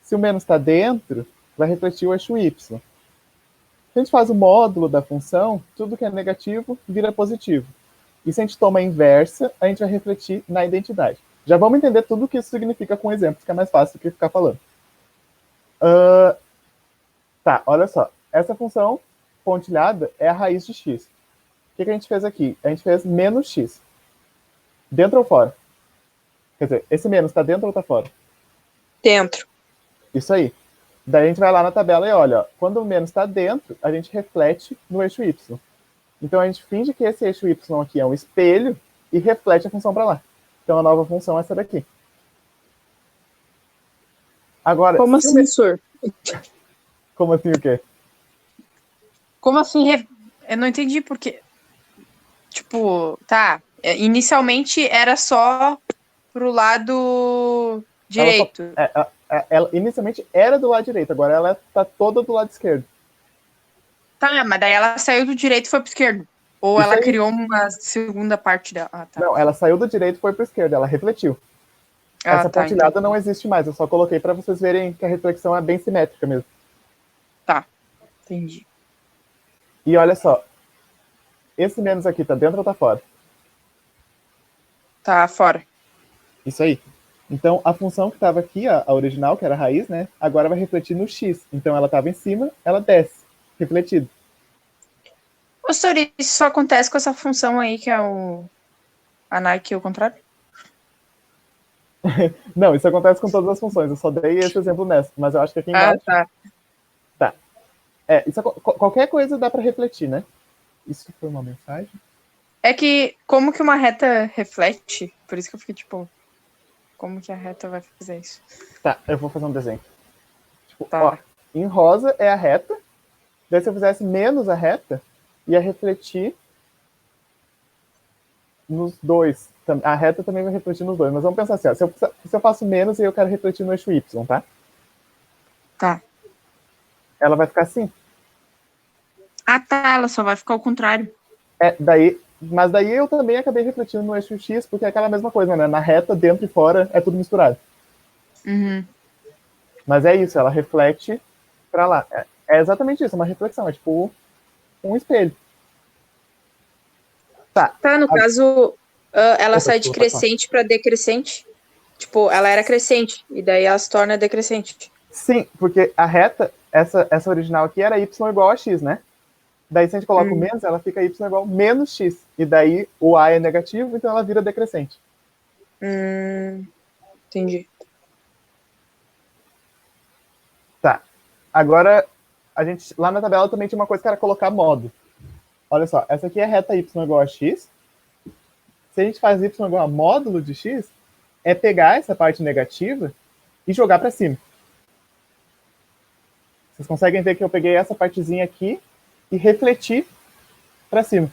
Se o menos está dentro, vai refletir o eixo y. Se a gente faz o módulo da função, tudo que é negativo vira positivo. E se a gente toma a inversa, a gente vai refletir na identidade. Já vamos entender tudo o que isso significa com exemplos, que é mais fácil do que ficar falando. Tá, olha só. Essa função pontilhada é a raiz de x. O que a gente fez aqui? A gente fez menos x. Dentro ou fora? Quer dizer, esse menos está dentro ou está fora? Dentro. Isso aí. Daí a gente vai lá na tabela e olha, ó, quando o menos está dentro, a gente reflete no eixo y. Então a gente finge que esse eixo y aqui é um espelho e reflete a função para lá. Então a nova função é essa daqui. Agora, como assim, professor? Como assim o quê? Como assim? Eu não entendi porque. Tipo, tá. Inicialmente era só pro lado direito. Ela inicialmente era do lado direito, agora ela tá toda do lado esquerdo. Tá, mas daí ela saiu do direito e foi pro esquerdo. Ou Isso ela aí. criou uma segunda parte dela. Ah, tá. Não, ela saiu do direito e foi pro esquerdo, ela refletiu. Essa pontilhada não existe mais, eu só coloquei para vocês verem que a reflexão é bem simétrica mesmo. Tá, entendi. E olha só, esse menos aqui tá dentro ou tá fora? Tá fora. Isso aí. Então, a função que estava aqui, a original, que era a raiz, né? Agora vai refletir no x. Então, ela estava em cima, ela desce, refletido. Professor, isso só acontece com essa função aí, que é a Nike, o contrário? Não, isso acontece com todas as funções. Eu só dei esse exemplo nessa. Mas eu acho que aqui embaixo... tá. Tá. Isso, qualquer coisa dá para refletir, né? Isso foi uma mensagem? É que, como que uma reta reflete? Por isso que eu fiquei, tipo... Como que a reta vai fazer isso? Tá, eu vou fazer um desenho. Tipo, tá. Ó, em rosa é a reta. Daí se eu fizesse menos a reta, ia refletir nos dois. A reta também vai refletir nos dois. Mas vamos pensar assim, ó, se eu faço menos e eu quero refletir no eixo y, tá? Tá. Ela vai ficar assim. Ah, tá. Ela só vai ficar ao contrário. Mas daí eu também acabei refletindo no eixo x, porque é aquela mesma coisa, né? Na reta, dentro e fora, é tudo misturado. Uhum. Mas é isso, ela reflete pra lá. É exatamente isso, uma reflexão. É tipo um espelho. Tá, no caso, ela sai de crescente para decrescente. Tipo, ela era crescente, e daí ela se torna decrescente. Sim, porque a reta, essa original aqui era y igual a x, né? Daí se a gente coloca o menos, ela fica y igual a menos x. E daí o a é negativo, então ela vira decrescente. Entendi. Tá. Agora, a gente, lá na tabela também tinha uma coisa que era colocar modo. Olha só, essa aqui é reta y igual a x. Se a gente faz y igual a módulo de x, é pegar essa parte negativa e jogar para cima. Vocês conseguem ver que eu peguei essa partezinha aqui e refleti para cima.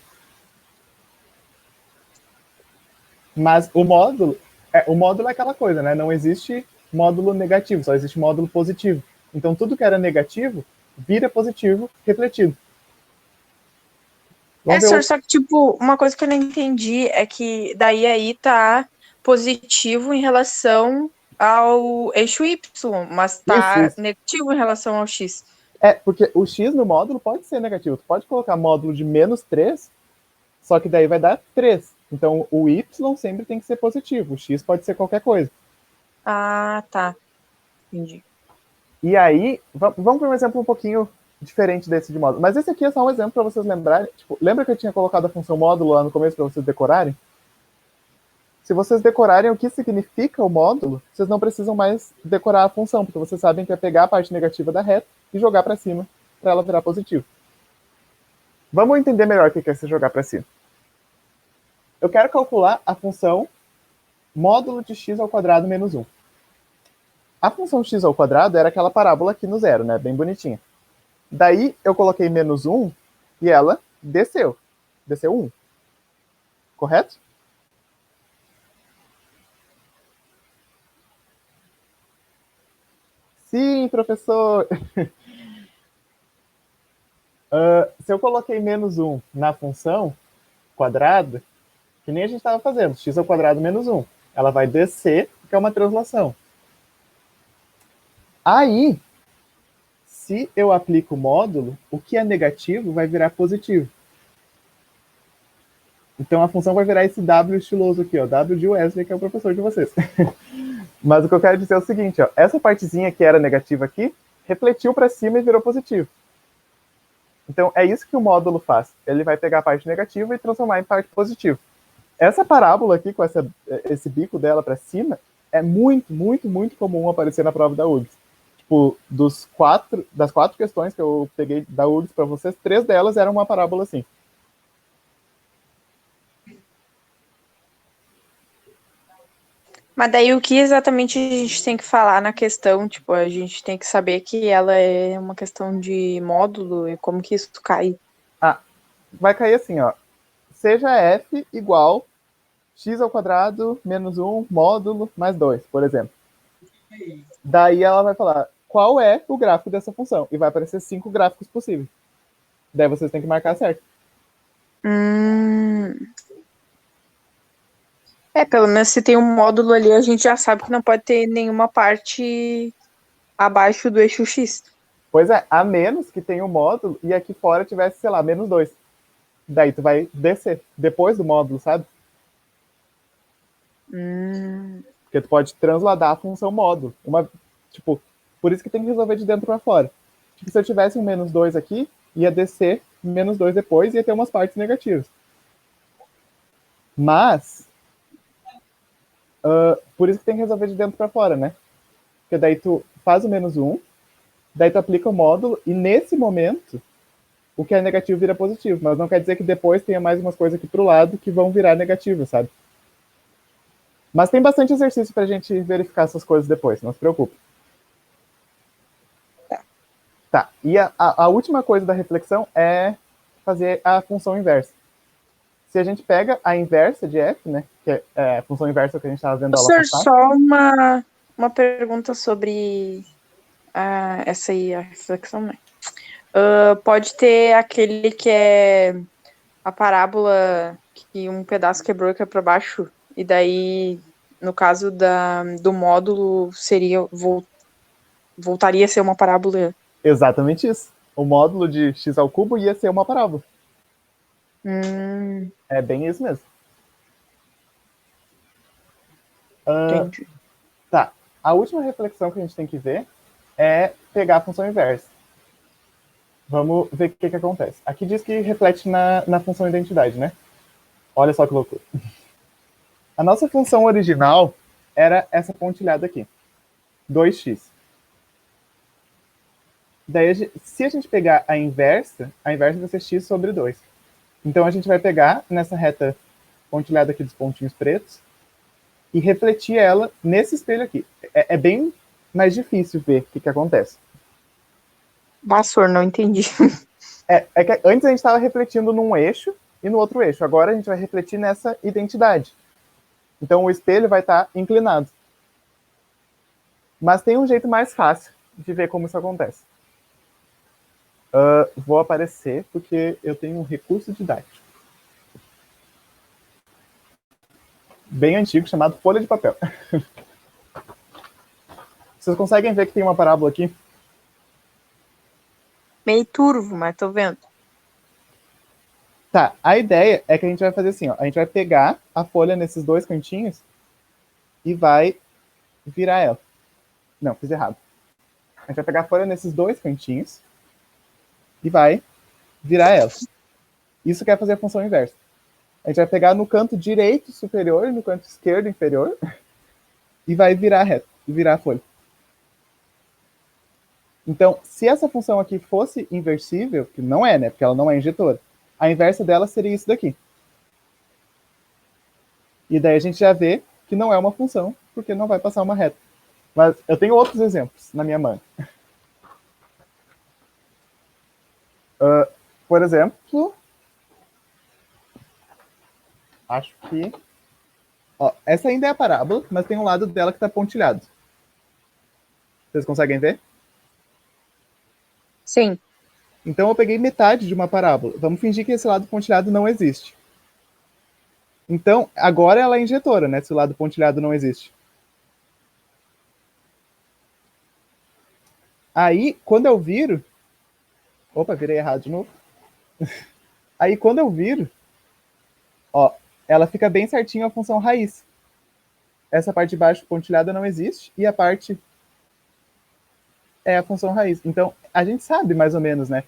Mas o módulo é aquela coisa, né? Não existe módulo negativo, só existe módulo positivo. Então tudo que era negativo vira positivo refletido. Senhor, só que, tipo, uma coisa que eu não entendi é que daí aí tá positivo em relação ao eixo Y, mas tá isso. negativo em relação ao X. Porque o X no módulo pode ser negativo. Tu pode colocar módulo de menos 3, só que daí vai dar 3. Então o Y sempre tem que ser positivo. O X pode ser qualquer coisa. Ah, tá. Entendi. E aí, vamos para um exemplo um pouquinho diferente desse de módulo. Mas esse aqui é só um exemplo para vocês lembrarem. Tipo, lembra que eu tinha colocado a função módulo lá no começo para vocês decorarem? Se vocês decorarem o que significa o módulo, vocês não precisam mais decorar a função, porque vocês sabem que é pegar a parte negativa da reta e jogar para cima para ela virar positivo. Vamos entender melhor o que é esse jogar para cima. Eu quero calcular a função módulo de x ao quadrado menos 1. A função x ao quadrado era aquela parábola aqui no zero, né? Bem bonitinha. Daí eu coloquei menos 1 e ela desceu. Desceu 1. Correto? Sim, professor! Se eu coloquei menos 1 na função quadrada, que nem a gente estava fazendo, x ao quadrado menos 1, ela vai descer, que é uma translação. Aí, se eu aplico o módulo, o que é negativo vai virar positivo. Então a função vai virar esse W estiloso aqui, ó, W de Wesley, que é o professor de vocês. Mas o que eu quero dizer é o seguinte, ó, essa partezinha que era negativa aqui, refletiu para cima e virou positivo. Então, é isso que o módulo faz. Ele vai pegar a parte negativa e transformar em parte positiva. Essa parábola aqui, com esse bico dela para cima, é muito, muito, muito comum aparecer na prova da URGS. Tipo, das 4 questões que eu peguei da URGS para vocês, 3 delas eram uma parábola assim. Mas daí o que exatamente a gente tem que falar na questão? Tipo, a gente tem que saber que ela é uma questão de módulo e como que isso cai. Vai cair assim, ó. Seja f igual x ao quadrado menos 1 módulo mais 2, por exemplo. Daí ela vai falar qual é o gráfico dessa função. E vai aparecer 5 gráficos possíveis. Daí vocês têm que marcar certo. Pelo menos se tem um módulo ali, a gente já sabe que não pode ter nenhuma parte abaixo do eixo X. Pois é, a menos que tenha um módulo e aqui fora tivesse, sei lá, menos 2. Daí tu vai descer depois do módulo, sabe? Porque tu pode transladar a função módulo. Tipo, por isso que tem que resolver de dentro para fora. Tipo, se eu tivesse um menos 2 aqui, ia descer menos 2 depois e ia ter umas partes negativas. Mas, por isso que tem que resolver de dentro para fora, né? Porque daí tu faz o menos 1, daí tu aplica o módulo e nesse momento o que é negativo vira positivo. Mas não quer dizer que depois tenha mais umas coisas aqui pro lado que vão virar negativo, sabe? Mas tem bastante exercício pra gente verificar essas coisas depois, não se preocupe. Tá, e a última coisa da reflexão é fazer a função inversa. Se a gente pega a inversa de f, né, que é a função inversa que a gente estava vendo a aula passada. Só uma pergunta sobre essa aí, a reflexão, né? Pode ter aquele que é a parábola que um pedaço quebrou e caiu para baixo, e daí, no caso do módulo, voltaria a ser uma parábola. Exatamente isso. O módulo de x ao cubo ia ser uma parábola. É bem isso mesmo. Entendi. Tá. A última reflexão que a gente tem que ver é pegar a função inversa. Vamos ver o que acontece. Aqui diz que reflete na função identidade, né? Olha só que loucura. A nossa função original era essa pontilhada aqui. 2x. Daí, se a gente pegar a inversa vai ser x sobre 2. Então, a gente vai pegar nessa reta pontilhada aqui dos pontinhos pretos e refletir ela nesse espelho aqui. É bem mais difícil ver o que acontece. Vassour, não entendi. É que antes a gente estava refletindo num eixo e no outro eixo. Agora a gente vai refletir nessa identidade. Então, o espelho vai estar inclinado. Mas tem um jeito mais fácil de ver como isso acontece. Vou aparecer porque eu tenho um recurso didático bem antigo chamado folha de papel. Vocês conseguem ver que tem uma parábola aqui? Meio turvo, mas tô vendo. Tá, a ideia é que a gente vai fazer assim, ó. A gente vai pegar a folha nesses dois cantinhos e vai virar ela. Não, fiz errado. A gente vai pegar a folha nesses dois cantinhos e vai virar ela. Isso quer fazer a função inversa. A gente vai pegar no canto direito superior e no canto esquerdo inferior e vai virar reto, virar a folha. Então, se essa função aqui fosse inversível, que não é, né? Porque ela não é injetora, a inversa dela seria isso daqui. E daí a gente já vê que não é uma função, porque não vai passar uma reta. Mas eu tenho outros exemplos na minha mão. Por exemplo, acho que... Ó, essa ainda é a parábola, mas tem um lado dela que está pontilhado. Vocês conseguem ver? Sim. Então eu peguei metade de uma parábola. Vamos fingir que esse lado pontilhado não existe. Então, agora ela é injetora, né? Se o lado pontilhado não existe. Aí, quando eu viro... Opa, virei errado de novo. Aí, quando eu viro... Ó, ela fica bem certinho a função raiz. Essa parte de baixo pontilhada não existe. E a parte é a função raiz. Então, a gente sabe mais ou menos, né?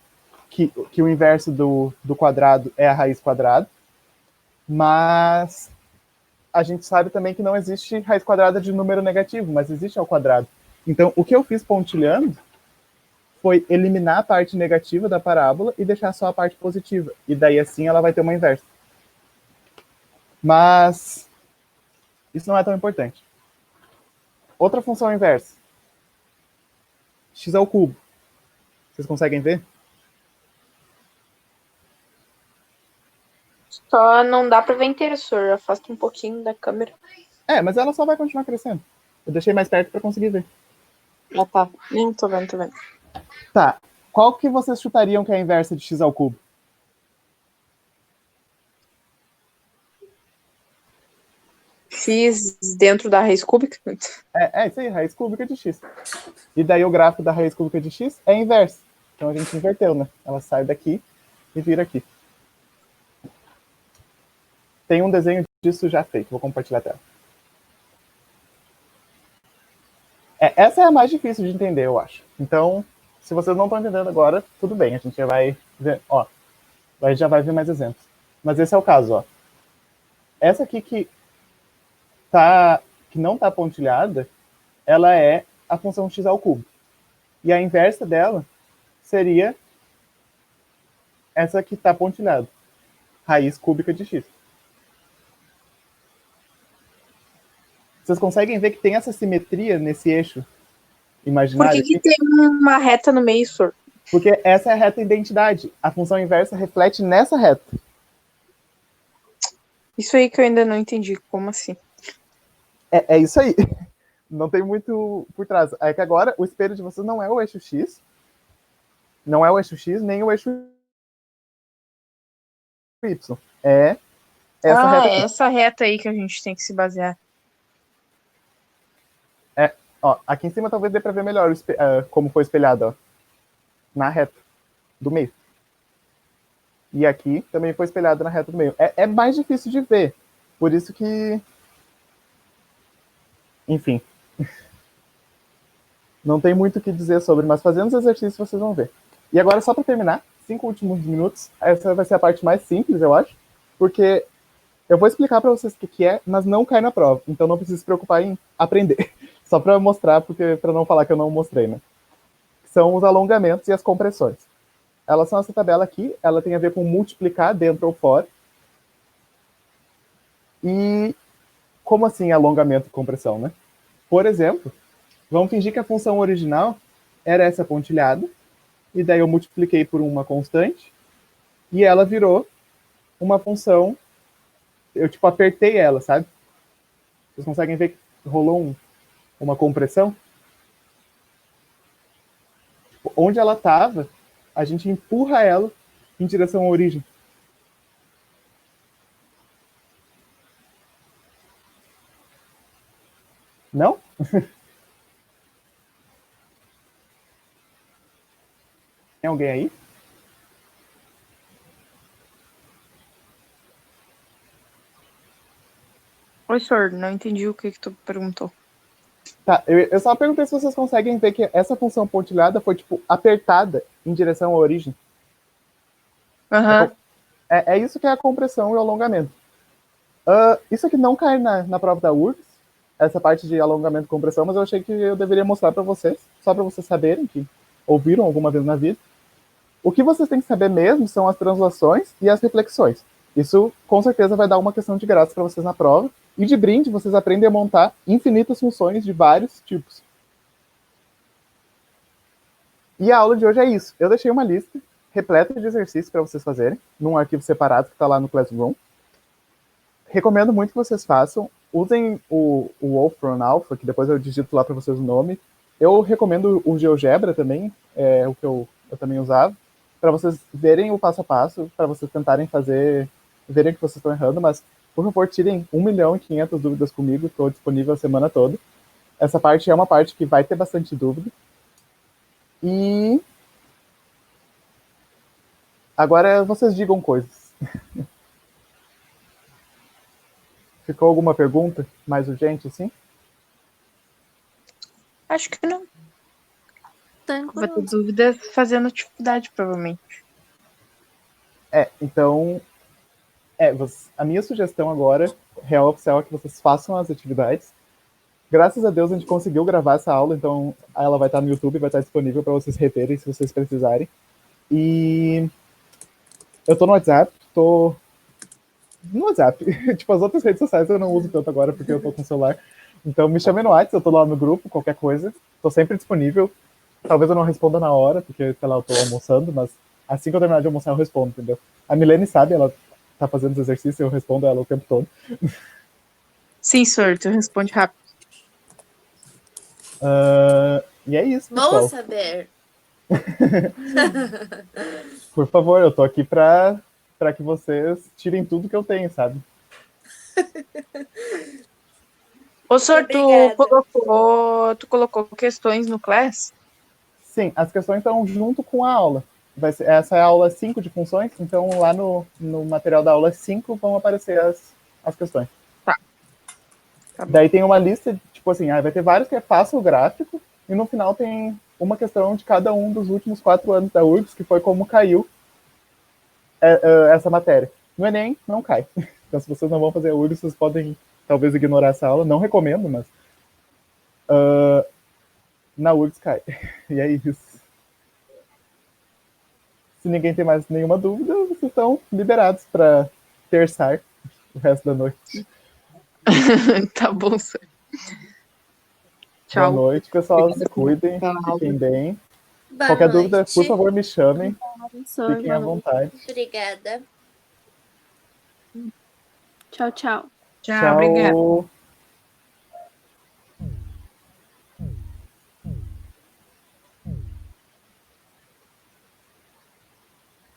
que o inverso do quadrado é a raiz quadrada, mas a gente sabe também que não existe raiz quadrada de número negativo, mas existe ao quadrado. Então, o que eu fiz pontilhando foi eliminar a parte negativa da parábola e deixar só a parte positiva. E daí, assim, ela vai ter uma inversa. Mas isso não é tão importante. Outra função inversa. X ao cubo. Vocês conseguem ver? Só não dá pra ver inteiro, senhor. Afasta um pouquinho da câmera. Mas ela só vai continuar crescendo. Eu deixei mais perto para conseguir ver. Ah, tá. Não, tô vendo. Tá. Qual que vocês chutariam que é a inversa de x ao cubo? X dentro da raiz cúbica? É isso aí, raiz cúbica de x. E daí o gráfico da raiz cúbica de x é inverso. Então a gente inverteu, né? Ela sai daqui e vira aqui. Tem um desenho disso já feito. Vou compartilhar a tela. Essa é a mais difícil de entender, eu acho. Então, se vocês não estão entendendo agora, tudo bem. A gente já vai ver, ó. A gente já vai ver mais exemplos. Mas esse é o caso, ó. Essa aqui que não está pontilhada, ela é a função x ao cubo. E a inversa dela seria essa que está pontilhada. Raiz cúbica de x. Vocês conseguem ver que tem essa simetria nesse eixo imaginário? Por que tem uma reta no meio, senhor? Porque essa é a reta identidade. A função inversa reflete nessa reta. Isso aí que eu ainda não entendi. Como assim? É isso aí. Não tem muito por trás. É que agora o espelho de vocês não é o eixo X. Não é o eixo X, nem o eixo Y. É essa reta aqui. Essa reta aí que a gente tem que se basear. Ó, aqui em cima talvez dê para ver melhor como foi espelhado, ó, na reta do meio. E aqui também foi espelhado na reta do meio. É mais difícil de ver. Por isso que... Enfim. Não tem muito o que dizer sobre, mas fazendo os exercícios vocês vão ver. E agora, só para terminar, 5 últimos minutos, essa vai ser a parte mais simples, eu acho, porque eu vou explicar para vocês o que é, mas não cai na prova. Então não precisa se preocupar em aprender. Só para mostrar, para não falar que eu não mostrei, né? São os alongamentos e as compressões. Elas são essa tabela aqui, ela tem a ver com multiplicar dentro ou fora. E como assim alongamento e compressão, né? Por exemplo, vamos fingir que a função original era essa pontilhada, e daí eu multipliquei por uma constante, e ela virou uma função, eu tipo apertei ela, sabe? Vocês conseguem ver que rolou uma compressão? Tipo, onde ela estava, a gente empurra ela em direção à origem. Não? Tem alguém aí? Oi, senhor, não entendi o que tu perguntou. Tá, eu só perguntei se vocês conseguem ver que essa função pontilhada foi, tipo, apertada em direção à origem. Aham. É isso que é a compressão e o alongamento. Isso aqui não cai na prova da URGS, essa parte de alongamento e compressão, mas eu achei que eu deveria mostrar para vocês, só para vocês saberem que ouviram alguma vez na vida. O que vocês têm que saber mesmo são as translações e as reflexões. Isso, com certeza, vai dar uma questão de graça para vocês na prova. E de brinde, vocês aprendem a montar infinitas funções de vários tipos. E a aula de hoje é isso. Eu deixei uma lista repleta de exercícios para vocês fazerem, num arquivo separado que está lá no Classroom. Recomendo muito que vocês façam. Usem o Wolfram Alpha, que depois eu digito lá para vocês o nome. Eu recomendo o GeoGebra também, é o que eu também usava, para vocês verem o passo a passo, para vocês tentarem fazer, verem que vocês estão errando, mas, por favor, tirem 1.500.000 dúvidas comigo, estou disponível a semana toda. Essa parte é uma parte que vai ter bastante dúvida. E agora vocês digam coisas. Ficou alguma pergunta mais urgente, assim? Acho que não. Tranquilo. Vou ter dúvidas fazendo atividade, provavelmente. Então, a minha sugestão agora, real oficial, é que vocês façam as atividades. Graças a Deus a gente conseguiu gravar essa aula, então ela vai estar no YouTube, vai estar disponível para vocês reverem se vocês precisarem. E eu tô no WhatsApp, tipo, as outras redes sociais eu não uso tanto agora porque eu tô com o celular. Então me chamem no WhatsApp, eu tô lá no grupo, qualquer coisa. Tô sempre disponível. Talvez eu não responda na hora, porque, sei lá, eu tô almoçando, mas assim que eu terminar de almoçar eu respondo, entendeu? A Milene sabe, ela tá fazendo os exercícios, eu respondo ela o tempo todo. Sim, senhor, tu responde rápido. E é isso, Bom pessoal. saber. Por favor, eu tô aqui pra que vocês tirem tudo que eu tenho, sabe? Ô, senhor, Obrigada. tu colocou questões no Class? Sim, as questões estão junto com a aula. Essa é a aula 5 de funções, então lá no material da aula 5 vão aparecer as questões. Tá Daí tem uma lista, tipo assim, vai ter vários que é fácil o gráfico, e no final tem uma questão de cada um dos últimos 4 anos da URGS, que foi como caiu essa matéria. No Enem, não cai. Então, se vocês não vão fazer a URGS, vocês podem talvez ignorar essa aula. Não recomendo, mas na URGS cai. E é isso. Se ninguém tem mais nenhuma dúvida, vocês estão liberados para terçar o resto da noite. Tá bom, senhor. Tchau. Boa noite, pessoal. Se cuidem, fiquem bem. Qualquer dúvida, por favor, me chamem. Fiquem à vontade. Obrigada. Tchau, tchau. Tchau, obrigada.